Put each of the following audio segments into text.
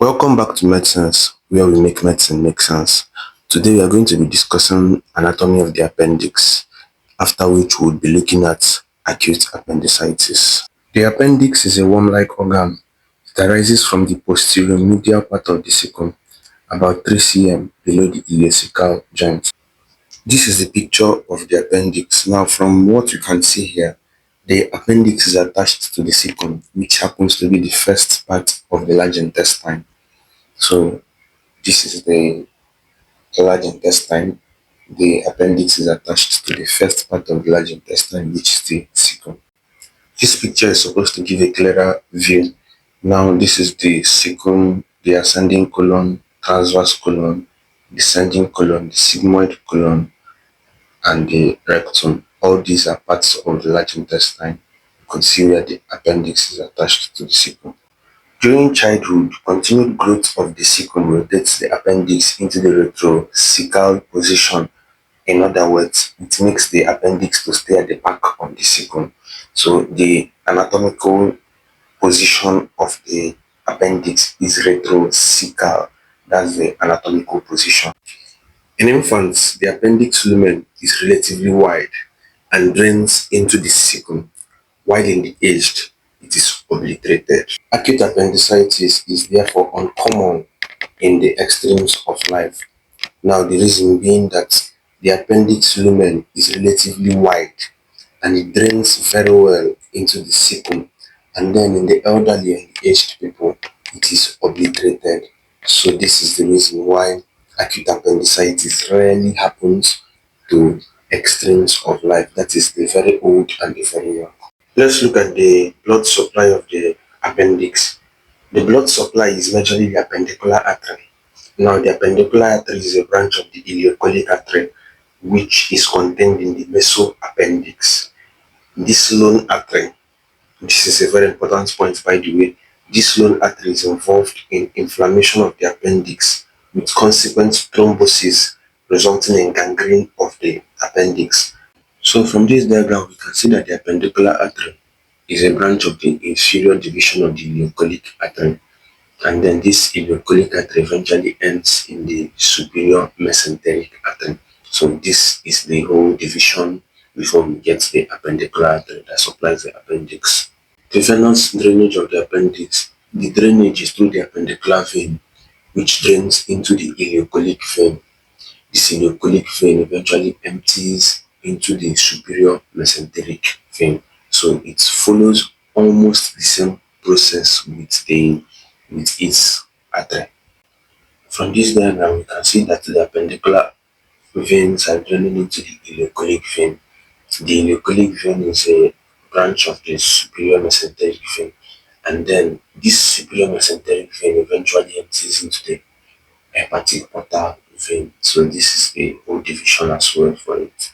Welcome back to Medicines, where we make medicine make sense. Today we are going to be discussing anatomy of the appendix, after which we'll be looking at acute appendicitis. The appendix is a worm-like organ that arises from the posterior medial part of the cecum, about 3 cm below the ileocecal joint. This is a picture of the appendix. Now, from what you can see here, the appendix is attached to the cecum, which happens to be the first part of the large intestine. So this is the large intestine. The appendix is attached to the first part of the large intestine, which is the cecum. This picture is supposed to give a clearer view. Now, this is the cecum, the ascending colon, transverse colon, descending colon, the sigmoid colon, and the rectum. All these are parts of the large intestine. You can see where the appendix is attached to the cecum. During childhood, continued growth of the cecum rotates the appendix into the retrocecal position. In other words, it makes the appendix to stay at the back of the cecum. So the anatomical position of the appendix is retrocecal. That's the anatomical position. In infants, the appendix lumen is relatively wide and drains into the cecum, while in the aged, it is obliterated. Acute appendicitis is therefore uncommon in the extremes of life. Now, the reason being that the appendix lumen is relatively wide and it drains very well into the cecum. And then in the elderly and aged people, it is obliterated. So this is the reason why acute appendicitis rarely happens to extremes of life. That is the very old and the very young. Let's look at the blood supply of the appendix. The blood supply is majorly the appendicular artery. Now, the appendicular artery is a branch of the ileocholic artery, which is contained in the mesoappendix. This lone artery, this is a very important point by the way, this lone artery is involved in inflammation of the appendix with consequent thrombosis resulting in gangrene of the appendix. So from this diagram, we can see that the appendicular artery is a branch of the inferior division of the ileocholic artery. And then this ileocholic artery eventually ends in the superior mesenteric artery. So this is the whole division before we get the appendicular artery that supplies the appendix. The venous drainage of the appendix. The drainage is through the appendicular vein, which drains into the ileocholic vein. This ileocholic vein eventually empties into the superior mesenteric vein. So it follows almost the same process with its artery. From this diagram, we can see that the appendicular veins are draining into the ileocholic vein. The ileocholic vein is a branch of the superior mesenteric vein, and then this superior mesenteric vein eventually empties into the hepatic portal vein. So this is a whole division as well for it.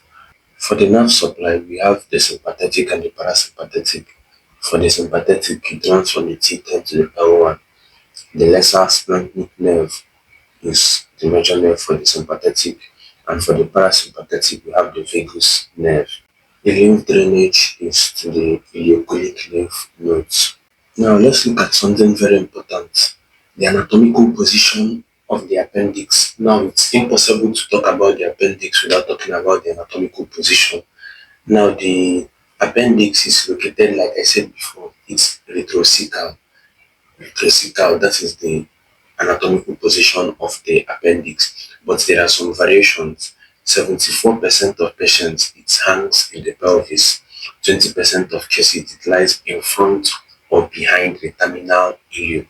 For the nerve supply, we have the sympathetic and the parasympathetic. For the sympathetic, it runs from the T10 to the L1. The lesser splenic nerve is the major nerve for the sympathetic, and for the parasympathetic, we have the vagus nerve. The lymph drainage is to the ileocholic lymph nodes. Now let's look at something very important, the anatomical position of the appendix. Now it's impossible to talk about the appendix without talking about the anatomical position. Now the appendix is located, like I said before, it's retrocecal. Retrocecal, that is the anatomical position of the appendix. But there are some variations. 74% of patients, it hangs in the pelvis. 20% of cases, it lies in front or behind the terminal ileum.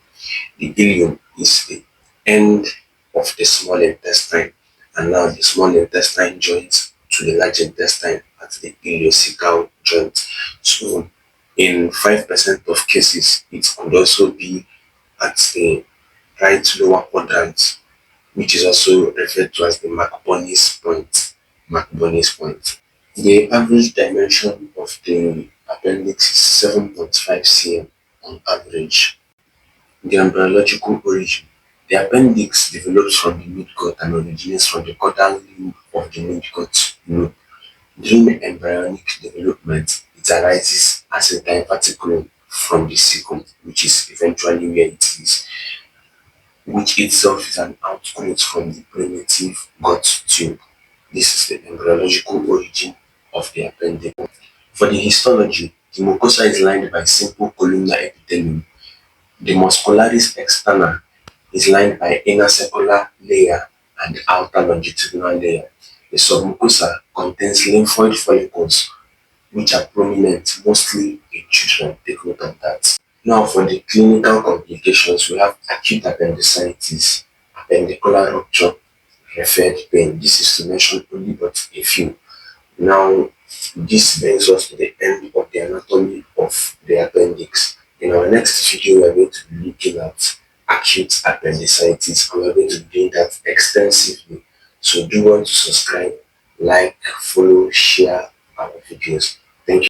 The ileum is the end of the small intestine, and now the small intestine joins to the large intestine at the ileocecal joint. So in 5% of cases, it could also be at the right lower quadrant, which is also referred to as the McBurney's point. McBurney's point. The average dimension of the appendix is 7.5 cm on average. The embryological origin. The appendix develops from the midgut and originates from the caudal lobe of the midgut lobe. During embryonic development, it arises as a diverticulum from the cecum, which is eventually where it is. which itself is an outgrowth from the primitive gut tube. This is the embryological origin of the appendix. For the histology, the mucosa is lined by simple columnar epithelium. The muscularis externa is lined by inner circular layer and outer longitudinal layer. The submucosa contains lymphoid follicles which are prominent mostly in children. Take note of that. Now for the clinical complications, we have acute appendicitis, appendicular rupture, referred pain. This is to mention only but a few. Now, this brings us to the end of the anatomy of the appendix. In our next video, we are going to be looking at acute appendicitis, and we are going to be doing that extensively. So do want to subscribe, like, follow, share our videos.